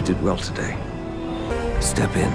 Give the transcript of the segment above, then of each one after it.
did well today. Step in.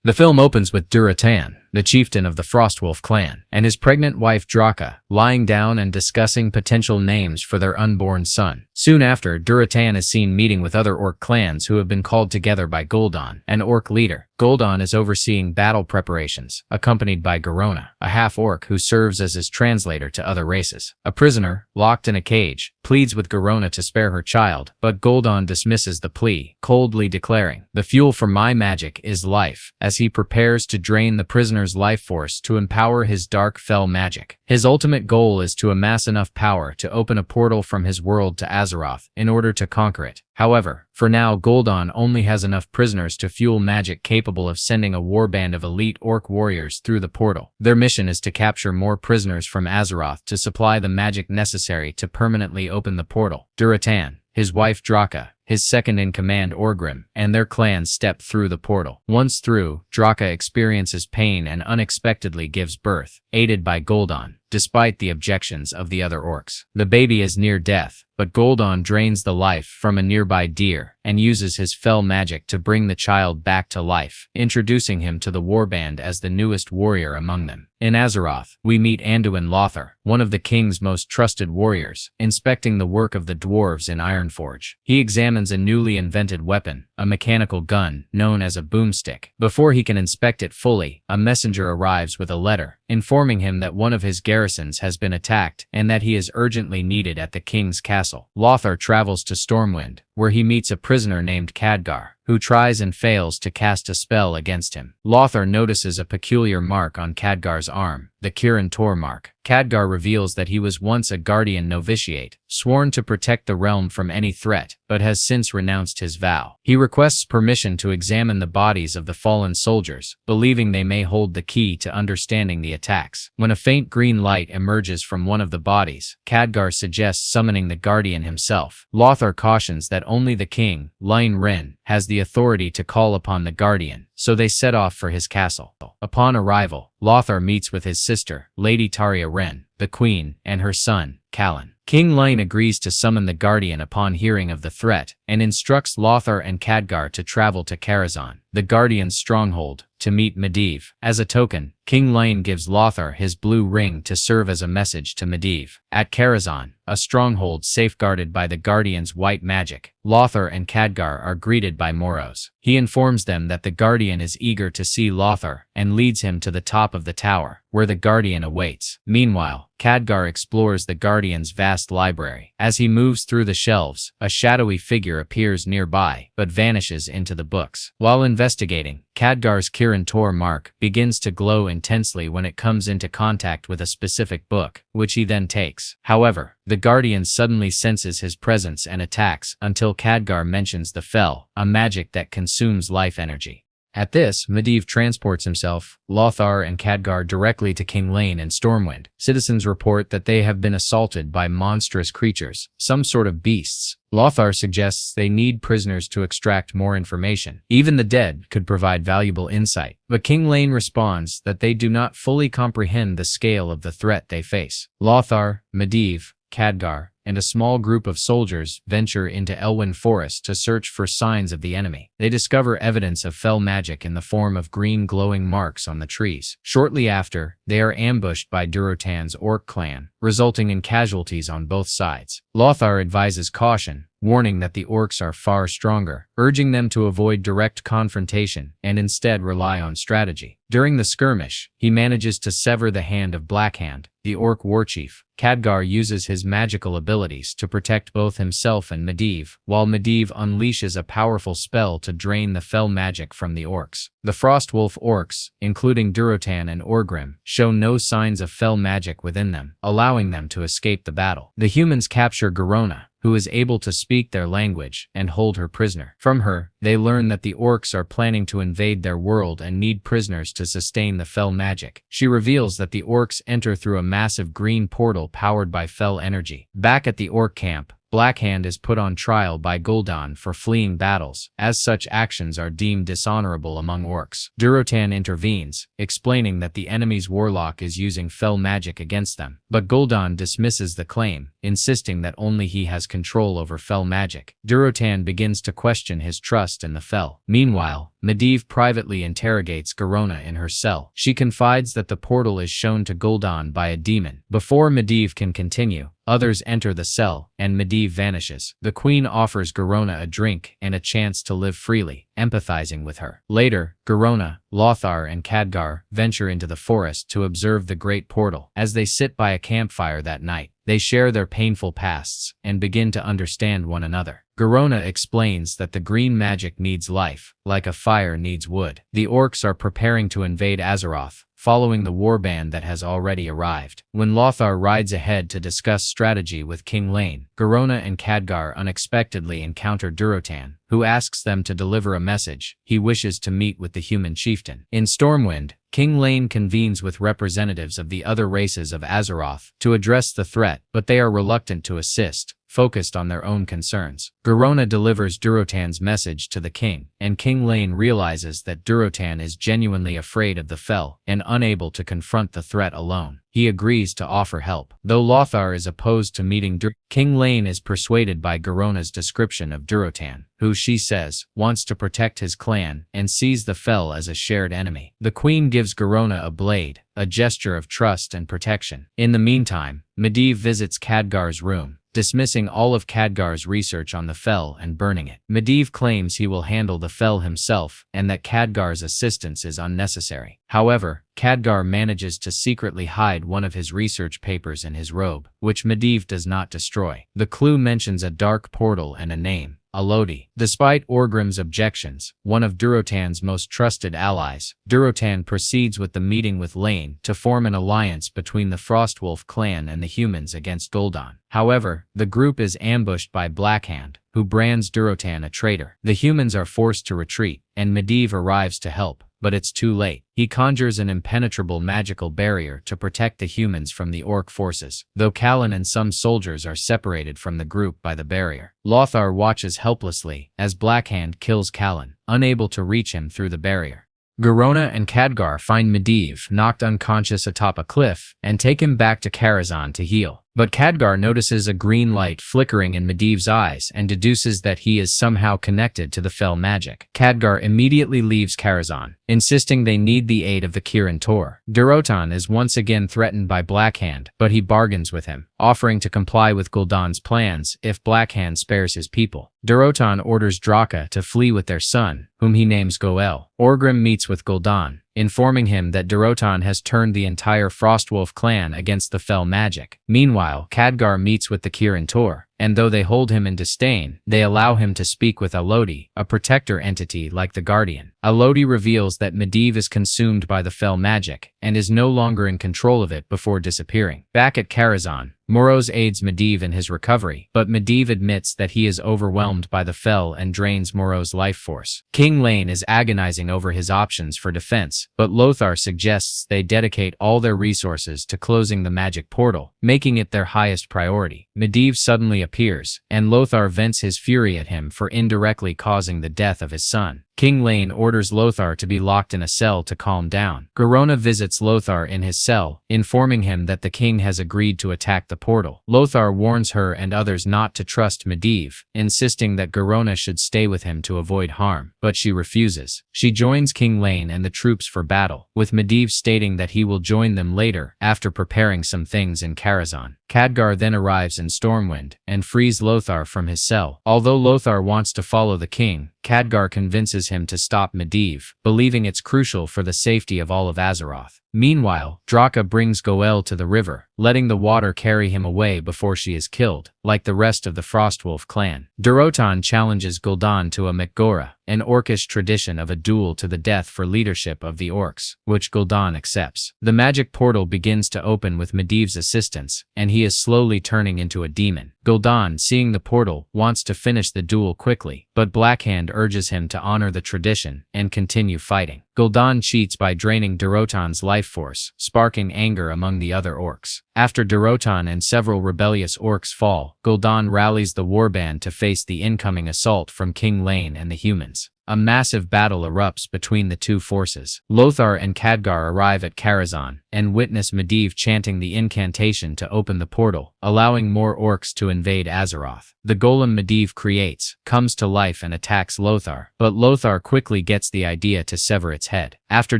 The film opens with Durotan, the chieftain of the Frostwolf clan, and his pregnant wife Draka, lying down and discussing potential names for their unborn son. Soon after, Durotan is seen meeting with other orc clans who have been called together by Gul'dan, an orc leader. Gul'dan is overseeing battle preparations, accompanied by Garona, a half-orc who serves as his translator to other races. A prisoner, locked in a cage, pleads with Garona to spare her child, but Gul'dan dismisses the plea, coldly declaring, "The fuel for my magic is life," as he prepares to drain the prisoner's life force to empower his dark fell magic. His ultimate goal is to amass enough power to open a portal from his world to Azeroth in order to conquer it. However, for now Gul'dan only has enough prisoners to fuel magic capable of sending a warband of elite orc warriors through the portal. Their mission is to capture more prisoners from Azeroth to supply the magic necessary to permanently open the portal. Durotan, his wife Draka, his second-in-command Orgrim, and their clans step through the portal. Once through, Draka experiences pain and unexpectedly gives birth, aided by Gul'dan, despite the objections of the other orcs. The baby is near death, but Gul'dan drains the life from a nearby deer and uses his fell magic to bring the child back to life, introducing him to the warband as the newest warrior among them. In Azeroth, we meet Anduin Lothar, one of the king's most trusted warriors, inspecting the work of the dwarves in Ironforge. He examines a newly invented weapon, a mechanical gun known as a boomstick. Before he can inspect it fully, a messenger arrives with a letter, informing him that one of his garrisons has been attacked and that he is urgently needed at the king's castle. Lothar travels to Stormwind, where he meets a prisoner named Khadgar, who tries and fails to cast a spell against him. Lothar notices a peculiar mark on Khadgar's arm, the Kirin Tor mark. Khadgar reveals that he was once a guardian novitiate, sworn to protect the realm from any threat, but has since renounced his vow. He requests permission to examine the bodies of the fallen soldiers, believing they may hold the key to understanding the attacks. When a faint green light emerges from one of the bodies, Khadgar suggests summoning the guardian himself. Lothar cautions that only the king, Lyn Wren, has the authority to call upon the guardian, so they set off for his castle. Upon arrival, Lothar meets with his sister, Lady Taria Wren, the queen, and her son, Callan. King Lyn agrees to summon the guardian upon hearing of the threat, and instructs Lothar and Khadgar to travel to Karazhan, the guardian's stronghold, to meet Medivh. As a token, King Lyn gives Lothar his blue ring to serve as a message to Medivh. At Karazhan, a stronghold safeguarded by the guardian's white magic, Lothar and Khadgar are greeted by Moros. He informs them that the guardian is eager to see Lothar and leads him to the top of the tower, where the guardian awaits. Meanwhile, Khadgar explores the guardian's vast library. As he moves through the shelves, a shadowy figure appears nearby, but vanishes into the books. While investigating, Khadgar's Kirin Tor mark begins to glow intensely when it comes into contact with a specific book, which he then takes. However, the guardian suddenly senses his presence and attacks until Khadgar mentions the Fel, a magic that consumes life energy. At this, Medivh transports himself, Lothar and Khadgar directly to King Lyn in Stormwind. Citizens report that they have been assaulted by monstrous creatures, some sort of beasts. Lothar suggests they need prisoners to extract more information. Even the dead could provide valuable insight. But King Lyn responds that they do not fully comprehend the scale of the threat they face. Lothar, Medivh, Khadgar, and a small group of soldiers venture into Elwyn Forest to search for signs of the enemy. They discover evidence of fell magic in the form of green glowing marks on the trees. Shortly after, they are ambushed by Durotan's orc clan, resulting in casualties on both sides. Lothar advises caution, warning that the orcs are far stronger, urging them to avoid direct confrontation and instead rely on strategy. During the skirmish, he manages to sever the hand of Blackhand, the orc warchief. Khadgar uses his magical abilities to protect both himself and Medivh, while Medivh unleashes a powerful spell to drain the fell magic from the orcs. The Frostwolf orcs, including Durotan and Orgrim, show no signs of fell magic within them, allowing them to escape the battle. The humans capture Garona, who is able to speak their language, and hold her prisoner. From her, they learn that the orcs are planning to invade their world and need prisoners to sustain the fell magic. She reveals that the orcs enter through a massive green portal powered by fell energy. Back at the orc camp, Blackhand is put on trial by Gul'dan for fleeing battles, as such actions are deemed dishonorable among orcs. Durotan intervenes, explaining that the enemy's warlock is using fell magic against them, but Gul'dan dismisses the claim, insisting that only he has control over fell magic. Durotan begins to question his trust in the fell. Meanwhile, Medivh privately interrogates Garona in her cell. She confides that the portal is shown to Gul'dan by a demon. Before Medivh can continue, others enter the cell, and Medivh vanishes. The queen offers Garona a drink and a chance to live freely, empathizing with her. Later, Garona, Lothar, and Khadgar venture into the forest to observe the great portal. As they sit by a campfire that night, they share their painful pasts and begin to understand one another. Garona explains that the green magic needs life, like a fire needs wood. The orcs are preparing to invade Azeroth, following the warband that has already arrived. When Lothar rides ahead to discuss strategy with King Lane, Garona and Khadgar unexpectedly encounter Durotan, who asks them to deliver a message. He wishes to meet with the human chieftain. In Stormwind, King Lane convenes with representatives of the other races of Azeroth to address the threat, but they are reluctant to assist, focused on their own concerns. Garona delivers Durotan's message to the king, and King Lane realizes that Durotan is genuinely afraid of the fell and unable to confront the threat alone. He agrees to offer help. Though Lothar is opposed to meeting King Lane is persuaded by Garona's description of Durotan, who she says wants to protect his clan and sees the fell as a shared enemy. The queen gives Garona a blade, a gesture of trust and protection. In the meantime, Medivh visits Khadgar's room, dismissing all of Khadgar's research on the fell and burning it. Medivh claims he will handle the fell himself and that Khadgar's assistance is unnecessary. However, Khadgar manages to secretly hide one of his research papers in his robe, which Medivh does not destroy. The clue mentions a dark portal and a name, Alodi. Despite Orgrim's objections, one of Durotan's most trusted allies, Durotan proceeds with the meeting with Lane to form an alliance between the Frostwolf clan and the humans against Gul'dan. However, the group is ambushed by Blackhand, who brands Durotan a traitor. The humans are forced to retreat, and Medivh arrives to help, but it's too late. He conjures an impenetrable magical barrier to protect the humans from the orc forces, though Callan and some soldiers are separated from the group by the barrier. Lothar watches helplessly as Blackhand kills Callan, unable to reach him through the barrier. Garona and Khadgar find Medivh knocked unconscious atop a cliff and take him back to Karazhan to heal. But Khadgar notices a green light flickering in Medivh's eyes and deduces that he is somehow connected to the fell magic. Khadgar immediately leaves Karazhan, insisting they need the aid of the Kirin Tor. Durotan is once again threatened by Blackhand, but he bargains with him, offering to comply with Gul'dan's plans if Blackhand spares his people. Durotan orders Draka to flee with their son, whom he names Goel. Orgrim meets with Gul'dan, informing him that Durotan has turned the entire Frostwolf clan against the fell magic. Meanwhile, Khadgar meets with the Kirin Tor, and though they hold him in disdain, they allow him to speak with Alodi, a protector entity like the Guardian. Alodi reveals that Medivh is consumed by the fell magic and is no longer in control of it before disappearing. Back at Karazhan, Moros aids Medivh in his recovery, but Medivh admits that he is overwhelmed by the fell and drains Moros' life force. King Lane is agonizing over his options for defense, but Lothar suggests they dedicate all their resources to closing the magic portal, making it their highest priority. Medivh suddenly appears, and Lothar vents his fury at him for indirectly causing the death of his son. King Lane orders Lothar to be locked in a cell to calm down. Garona visits Lothar in his cell, informing him that the king has agreed to attack the portal. Lothar warns her and others not to trust Medivh, insisting that Garona should stay with him to avoid harm, but she refuses. She joins King Lane and the troops for battle, with Medivh stating that he will join them later after preparing some things in Karazhan. Khadgar then arrives in Stormwind and frees Lothar from his cell. Although Lothar wants to follow the king, Khadgar convinces him to stop Medivh, believing it's crucial for the safety of all of Azeroth. Meanwhile, Draka brings Goel to the river, letting the water carry him away before she is killed, like the rest of the Frostwolf clan. Durotan challenges Gul'dan to a Mek'gora, an orcish tradition of a duel to the death for leadership of the orcs, which Gul'dan accepts. The magic portal begins to open with Medivh's assistance, and he is slowly turning into a demon. Gul'dan, seeing the portal, wants to finish the duel quickly, but Blackhand urges him to honor the tradition and continue fighting. Gul'dan cheats by draining Durotan's life force, sparking anger among the other orcs. After Durotan and several rebellious orcs fall, Gul'dan rallies the warband to face the incoming assault from King Lane and the humans. A massive battle erupts between the two forces. Lothar and Khadgar arrive at Karazhan and witness Medivh chanting the incantation to open the portal, allowing more orcs to invade Azeroth. The golem Medivh creates comes to life and attacks Lothar, but Lothar quickly gets the idea to sever its head. After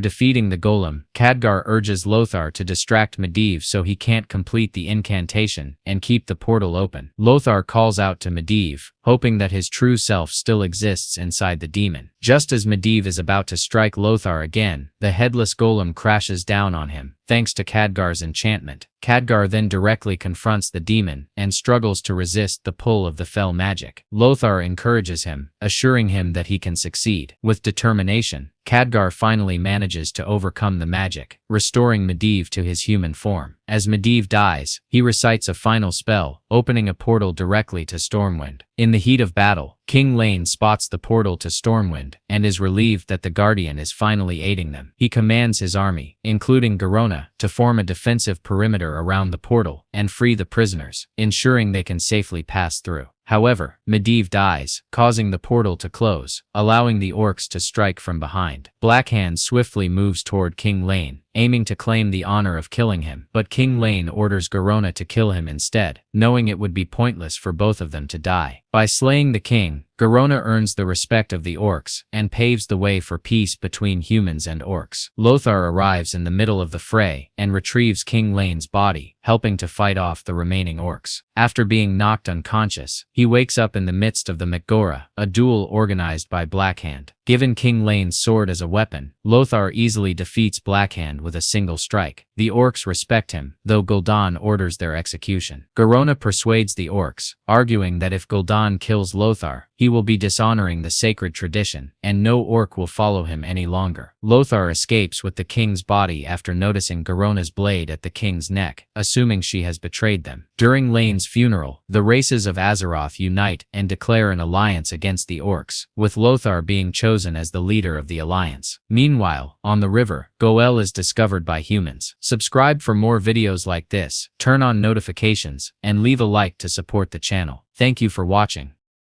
defeating the golem, Khadgar urges Lothar to distract Medivh so he can't complete the incantation and keep the portal open. Lothar calls out to Medivh, hoping that his true self still exists inside the demon. Just as Medivh is about to strike Lothar again, the headless golem crashes down on him, thanks to Khadgar's enchantment. Khadgar then directly confronts the demon and struggles to resist the pull of the fell magic. Lothar encourages him, assuring him that he can succeed. With determination, Khadgar finally manages to overcome the magic, restoring Medivh to his human form. As Medivh dies, he recites a final spell, opening a portal directly to Stormwind. In the heat of battle, King Lane spots the portal to Stormwind and is relieved that the Guardian is finally aiding them. He commands his army, including Garona, to form a defensive perimeter around the portal and free the prisoners, ensuring they can safely pass through. However, Medivh dies, causing the portal to close, allowing the orcs to strike from behind. Blackhand swiftly moves toward King Lane, aiming to claim the honor of killing him, but King Lane orders Garona to kill him instead, knowing it would be pointless for both of them to die. By slaying the king, Garona earns the respect of the orcs and paves the way for peace between humans and orcs. Lothar arrives in the middle of the fray and retrieves King Lane's body, helping to fight off the remaining orcs. After being knocked unconscious, he wakes up in the midst of the Mak'gora, a duel organized by Blackhand. Given King Lane's sword as a weapon, Lothar easily defeats Blackhand with a single strike. The orcs respect him, though Gul'dan orders their execution. Garona persuades the orcs, arguing that if Gul'dan kills Lothar, he will be dishonoring the sacred tradition, and no orc will follow him any longer. Lothar escapes with the king's body after noticing Garona's blade at the king's neck, assuming she has betrayed them. During Lane's funeral, the races of Azeroth unite and declare an alliance against the orcs, with Lothar being chosen as the leader of the alliance. Meanwhile, on the river, Goel is discovered by humans. Subscribe for more videos like this, turn on notifications, and leave a like to support the channel. Thank you for watching.